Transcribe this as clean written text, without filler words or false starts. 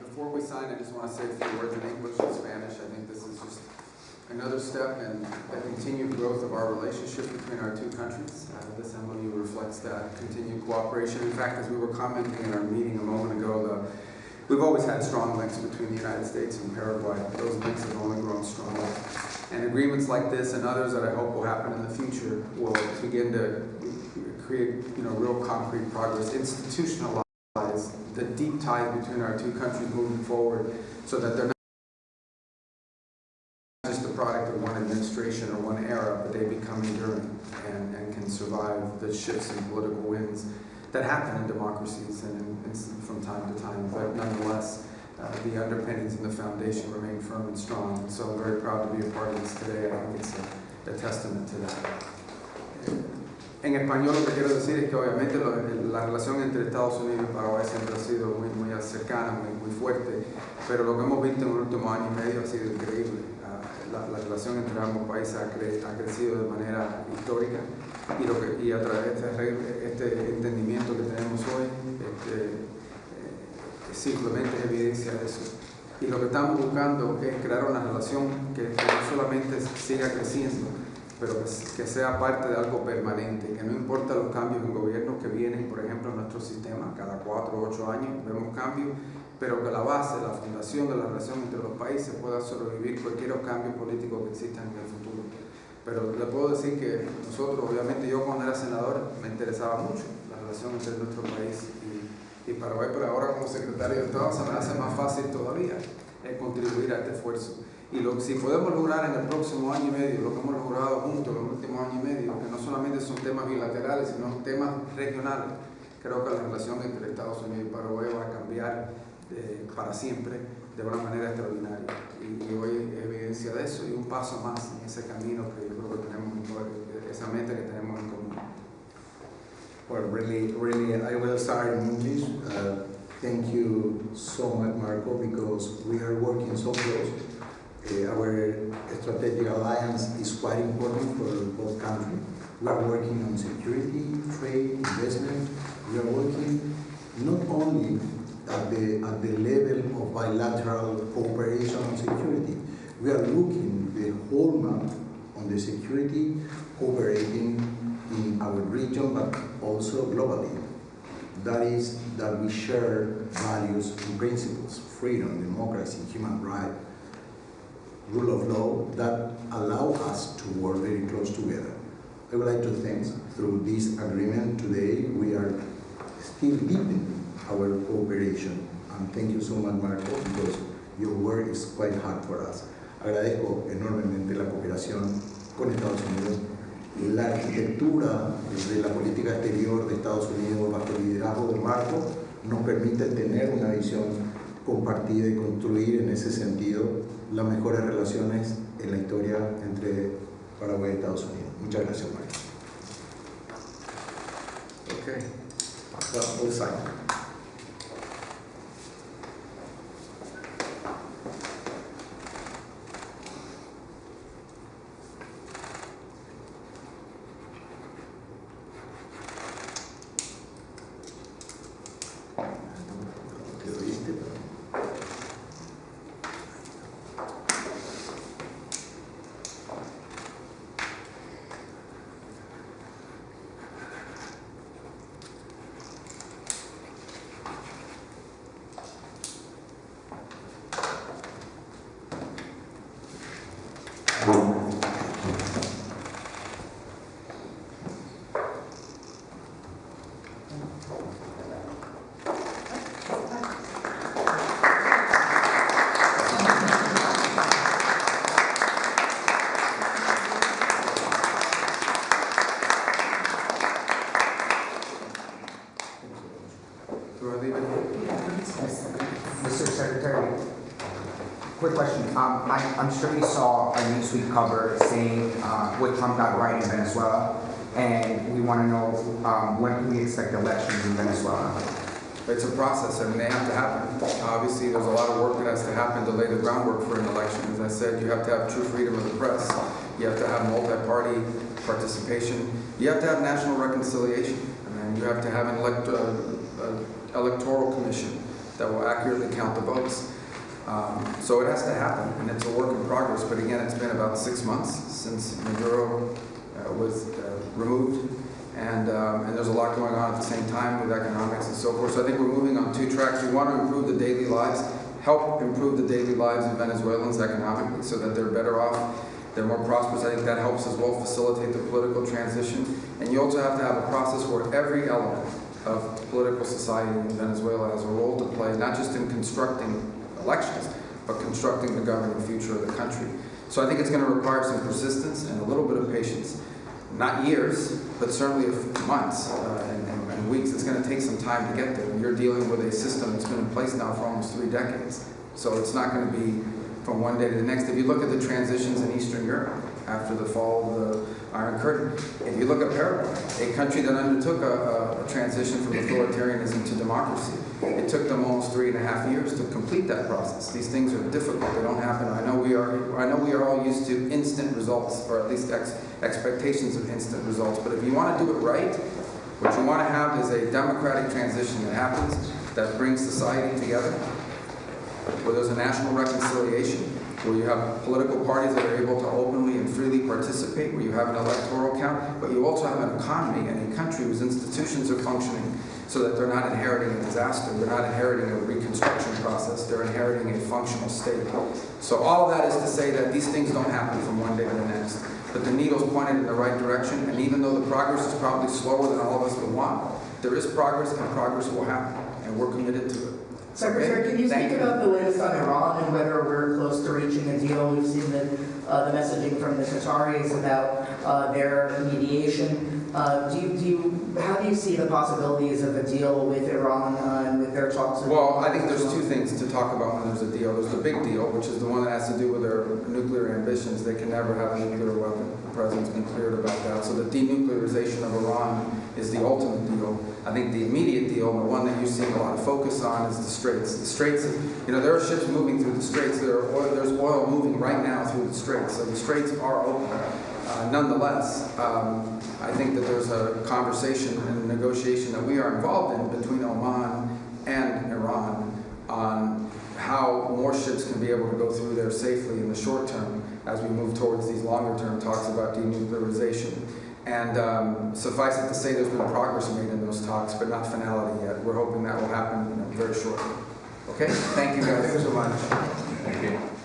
Before we sign, I just want to say a few words in English and Spanish. I think this is just another step in the continued growth of our relationship between our two countries. This MOU reflects that continued cooperation. In fact, as we were commenting in our meeting a moment ago, we've always had strong links between the United States and Paraguay. Those links have only grown stronger. And agreements like this and others that I hope will happen in the future will begin to create, real concrete progress, institutionalize the deep ties between our two countries moving forward, so that they're not just the product of one administration or one era, but they become enduring and can survive the shifts in political winds that happen in democracies and from time to time. But nonetheless, the underpinnings and the foundation remain firm and strong. And so I'm very proud to be a part of this today. I think it's a testament to that. En español lo que quiero decir es que obviamente la relación entre Estados Unidos y Paraguay siempre ha sido muy cercana, muy fuerte, pero lo que hemos visto en el último año y medio ha sido increíble. La relación entre ambos países ha crecido de manera histórica y a través de este entendimiento que tenemos hoy simplemente es evidencia de eso. Y lo que estamos buscando es crear una relación que no solamente siga creciendo, pero que sea parte de algo permanente, que no importa los cambios en gobierno que vienen, por ejemplo, en nuestro sistema, cada 4 o 8 años vemos cambios, pero que la base, la fundación de la relación entre los países pueda sobrevivir cualquier cambio político que exista en el futuro. Pero le puedo decir que nosotros, obviamente yo cuando era senador, me interesaba mucho la relación entre nuestro país y Paraguay, pero ahora como secretario de Estado se me hace más fácil todavía contribuir a este esfuerzo. Y si podemos lograr en el próximo año y medio lo que hemos logrado juntos en el último año y medio, que no solamente son temas bilaterales, sino temas regionales, creo que la relación entre Estados Unidos y Paraguay va a cambiar para siempre de una manera extraordinaria. Y hoy es evidencia de eso y un paso más en ese camino que yo creo que tenemos, esa meta que tenemos en común. Well, really, I will start in English. Thank you so much, Marco, because we are working so close. Our strategic alliance is quite important for both countries. We are working on security, trade, investment. We are working not only at the level of bilateral cooperation on security. We are looking the whole map on the security, cooperating in our region, but also globally. That is that we share values and principles, freedom, democracy, human rights, rule of law, that allow us to work very close together. I would like to thank, through this agreement today, we are still deepening our cooperation. And thank you so much, Marco, because your work is quite hard for us. Agradezco enormemente la cooperación con Estados Unidos. La arquitectura de la política exterior de Estados Unidos bajo el liderazgo de Marco nos permite tener una visión compartida y construir en ese sentido las mejores relaciones en la historia entre Paraguay y Estados Unidos. Muchas gracias, Marco. Okay. Well, we'll sign. I'm sure you saw a Newsweek cover saying what Trump got right in Venezuela, and we want to know when can we expect elections in Venezuela? It's a process. I mean, they have to happen. Obviously, there's a lot of work that has to happen to lay the groundwork for an election. As I said, you have to have true freedom of the press. You have to have multi-party participation. You have to have national reconciliation. And you have to have an electoral commission that will accurately count the votes. So it has to happen, and it's a work in progress. But again, it's been about 6 months since Maduro was removed. And there's a lot going on at the same time with economics and so forth. So I think we're moving on 2 tracks. We want to improve the daily lives, help improve the daily lives of Venezuelans economically so that they're better off, they're more prosperous. I think that helps as well facilitate the political transition. And you also have to have a process where every element of political society in Venezuela has a role to play, not just in constructing elections, but constructing the governing future of the country. So I think it's going to require some persistence and a little bit of patience. Not years, but certainly months and weeks. It's going to take some time to get there. You're dealing with a system that's been in place now for almost 3 decades. So it's not going to be from one day to the next. If you look at the transitions in Eastern Europe after the fall of the Iron Curtain, if you look at Paraguay, a country that undertook a transition from authoritarianism to democracy, it took them almost 3.5 years to complete that process. These things are difficult. They don't happen. I know we are all used to instant results, or at least expectations of instant results. But if you want to do it right, what you want to have is a democratic transition that happens, that brings society together, where there's a national reconciliation, where you have political parties that are able to openly and freely participate, where you have an electoral count, but you also have an economy and a country whose institutions are functioning so that they're not inheriting a disaster, they're not inheriting a reconstruction process, they're inheriting a functional state. So all of that is to say that these things don't happen from one day to the next, but the needle's pointed in the right direction, and even though the progress is probably slower than all of us would want, there is progress, and progress will happen, and we're committed to it. Secretary, can you speak about the latest on Iran and whether we're close to reaching a deal? We've seen the messaging from the Qataris about their mediation. How do you see the possibilities of a deal with Iran and with their talks? Well, I think there's 2 things to talk about when there's a deal. There's the big deal, which is the one that has to do with their nuclear ambitions. They can never have a nuclear weapon. The president's been cleared about that. So the denuclearization of Iran is the ultimate deal. I think the immediate deal, and the one that you're seeing a lot of focus on, is the Straits. The Straits, there are ships moving through the Straits. There's oil moving right now through the Straits. So the Straits are open. Nonetheless, I think that there's a conversation and a negotiation that we are involved in between Oman and Iran on how more ships can be able to go through there safely in the short term as we move towards these longer term talks about denuclearization. And suffice it to say, there's been progress made in those talks, but not finality yet. We're hoping that will happen very shortly. Okay? Thank you guys so much. Thank you.